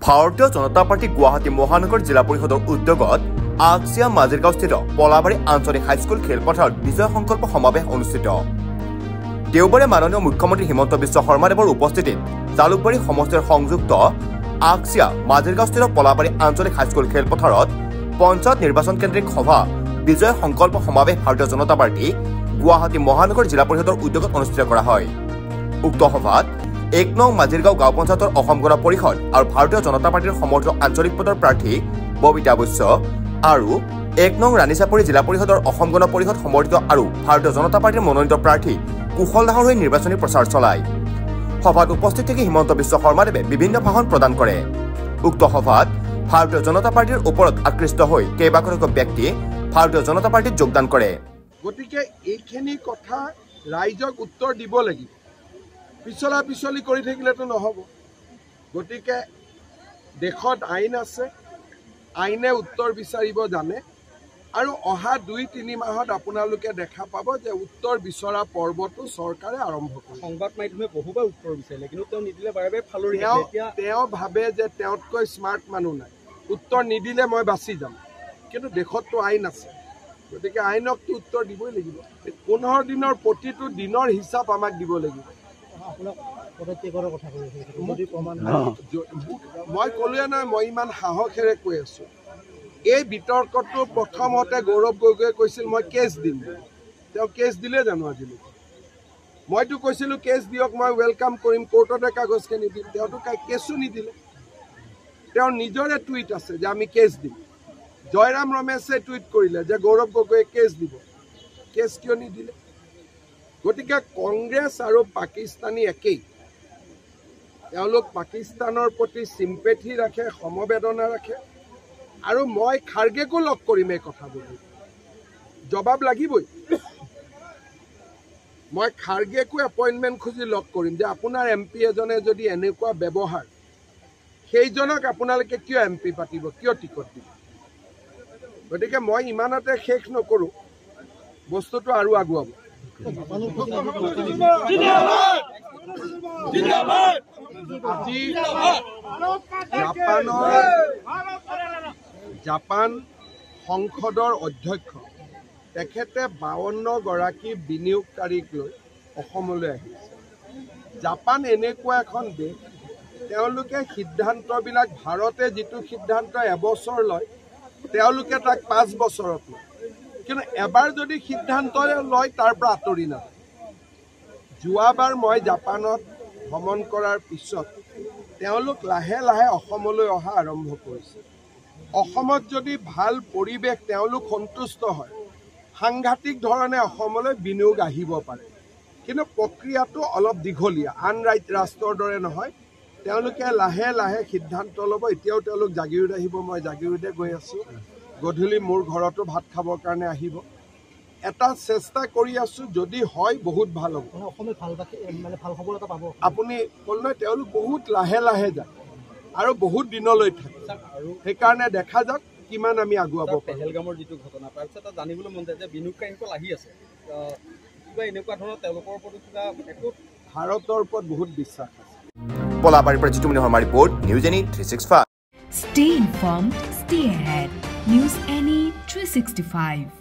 ভাৰতীয় জনতা পাৰ্টি গুৱাহাটী মহানগৰ জিলা পৰিষদৰ উদ্যোগত আকচিয়া মাজিৰগাঁওস্থিত পলাবাৰী আঞ্চলিক হাইস্কুল খেলপথাৰত বিজয় সংকল্প সমাৱেশ অনুষ্ঠিত। দেওবাৰে মাননীয় মুখ্যমন্ত্ৰী হিমন্ত বিশ্ব শৰ্মাদেৱৰ উপস্থিতিত জালুকবাৰী সমষ্টিৰ সংযুক্ত আকচিয়া মাজিৰগাঁওস্থিত পলাবাৰী আঞ্চলিক হাইস্কুল খেলপথাৰত পঞ্চায়ত নিৰ্বাচন কেন্দ্ৰিক সভা বিজয় সংকল্প সমাৱেশ ভাৰতীয় জনতা পাৰ্টি গুৱাহাটী মহানগৰ জিলা পৰিষদৰ উদ্যোগত অনুষ্ঠিত কৰা হয়। উক্ত সভাত 1 নং মাজিৰগাঁও গাঁও পঞ্চায়তৰ অসম গণ পৰিষদ আৰু ভাৰতীয় জনতা পাৰ্টিৰ সমৰ্থিত আঞ্চলিক পদৰ প্ৰাৰ্থী ববিতা বৈশ্য আৰু 1 নং ৰাণীচাপৰি জিলা পৰিষদৰ অসম গণ পৰিষদ সমৰ্থিত আৰু ভাৰতীয় জনতা পাৰ্টিৰ মনোনীত প্ৰাৰ্থী কুশল দাসৰ হৈ নিৰ্বাচনী প্ৰচাৰ চলায়। সভাত উপস্থিত থাকি হিমন্ত বিশ্ব শৰ্মাদেৱে বিভিন্ন ভাষণ প্ৰদান কৰে। উক্ত সভাত ভাৰতীয় জনতা পাৰ্টিৰ ওপৰত আকৃষ্ট হৈ কেইবাগৰাকী ব্যক্তি ভাৰতীয় জনতা পাৰ্টিত যোগদান কৰে। গতিকে এইখিনি কথা ৰাইজক উত্তৰ দিব লাগিব, পিছলা পিছলি কৰি থাকিলেতো নহ'ব। গতিকে দেশত আইন আছে, আইনে উত্তৰ বিচাৰিব জানে আৰু অহা 2-3 মাহত আপোনালোকে দেখা পাব যে উত্তৰ বিচৰা পৰ্বটো চৰকাৰে আৰম্ভ কৰিব। সংবাদ মাধ্যমে বহুবাৰ উত্তৰ বিচাৰিলে কিন্তু তেওঁ নিদিলে বাৰে বাৰে ফালৰি তেওঁ ভাবে যে তেওঁতকৈ স্মাৰ্ট মানুহ নাই, উত্তৰ নিদিলে মই বাচি যাম। কিন্তু দেশততো আইন আছে, গতিকে আইনকতো উত্তৰ দিবই লাগিব। 15 দিনৰ প্ৰতিটো দিনৰ হিচাপ আমাক দিব লাগিব। মই ক'লোৱে নহয়, মই ইমান সাহসেৰে কৈ আছো। এই বিতৰ্কটো প্ৰথমতে গৌৰৱ গগৈয়ে কৈছিল মই কেছ দিম, তেওঁ কেছ দিলে জানো আজিলৈকে? মইতো কৈছিলো কেছ দিয়ক, মই ৱেলকাম কৰিম, কোৰ্টতে কাগজখিনি দিম। তেওঁতো কেছো নিদিলে। তেওঁৰ নিজৰে টুইট আছে যে আমি কেছ দিম। জয়ৰাম ৰমেশে টুইট কৰিলে যে গৌৰৱ গগৈয়ে কেছ দিব, কেছ কিয় নিদিলে? গতিকে কংগ্ৰেছ আৰু পাকিস্তানী একেই। তেওঁলোক পাকিস্তানৰ প্ৰতি চিম্পেথি ৰাখে, সমবেদনা ৰাখে। আৰু মই খাৰ্গেকো লগ কৰিম এই কথাবোৰ, জবাব লাগিবই। মই খাৰ্গেকো এপইণ্টমেণ্ট খুজি লগ কৰিম যে আপোনাৰ MP এজনে যদি এনেকুৱা ব্যৱহাৰ, সেইজনক আপোনালোকে কিয় MP পাতিব, কিয় টিকট দিব? গতিকে মই ইমানতে শেষ নকৰোঁ, বস্তুটো আৰু আগুৱাব। আজি জাপান সংসদৰ অধ্যক্ষ তেখেতে 52 গৰাকী বিনিয়োগকাৰীক লৈ অসমলৈ আহিছে। জাপান এনেকুৱা এখন দেশ, তেওঁলোকে সিদ্ধান্তবিলাক ভাৰতে যিটো সিদ্ধান্ত এবছৰ লয়, তেওঁলোকে তাক 5 বছৰত লয়। কিন্তু এবাৰ যদি সিদ্ধান্ত লয় তাৰ পৰা আঁতৰি নাযায়। যোৱাবাৰ মই জাপানত ভ্ৰমণ কৰাৰ পিছত তেওঁলোক লাহে লাহে অসমলৈ অহা আৰম্ভ কৰিছে। অসমত যদি ভাল পৰিৱেশ তেওঁলোক সন্তুষ্ট হয়, সাংঘাতিক ধৰণে অসমলৈ বিনিয়োগ আহিব পাৰে। কিন্তু প্ৰক্ৰিয়াটো অলপ দীঘলীয়া, আন ৰাষ্ট্ৰৰ দৰে নহয়। তেওঁলোকে লাহে লাহে সিদ্ধান্ত ল'ব। এতিয়াও তেওঁলোক জাগিৰোড আহিব, মই জাগিৰোডে গৈ আছোঁ। গধূলি মোৰ ঘৰতো ভাত খাবৰ কাৰণে আহিব। এটা চেষ্টা কৰি আছোঁ, যদি হয় বহুত ভাল হ'ব। আপুনি ক'ল নহয়, তেওঁলোক বহুত লাহে লাহে যায় আৰু বহুত দিনলৈ থাকে। সেইকাৰণে দেখা যাওক কিমান আমি আগুৱাব পাৰোঁ। পেহেলগামৰ যিটো ঘটনা, তাৰপিছত জানিবলৈ মন যায় যে বিনিয়োগকাৰীসকল আহি আছে, কিবা এনেকুৱা ধৰণৰ তেওঁলোকৰ ওপৰত কিবা ভাৰতৰ ওপৰত বহুত বিশ্বাস আছে। পলাবাৰীৰ পৰা জিতুমণি শৰ্মাৰ report, news any 365। Stay informed, stay ahead. News Any 365.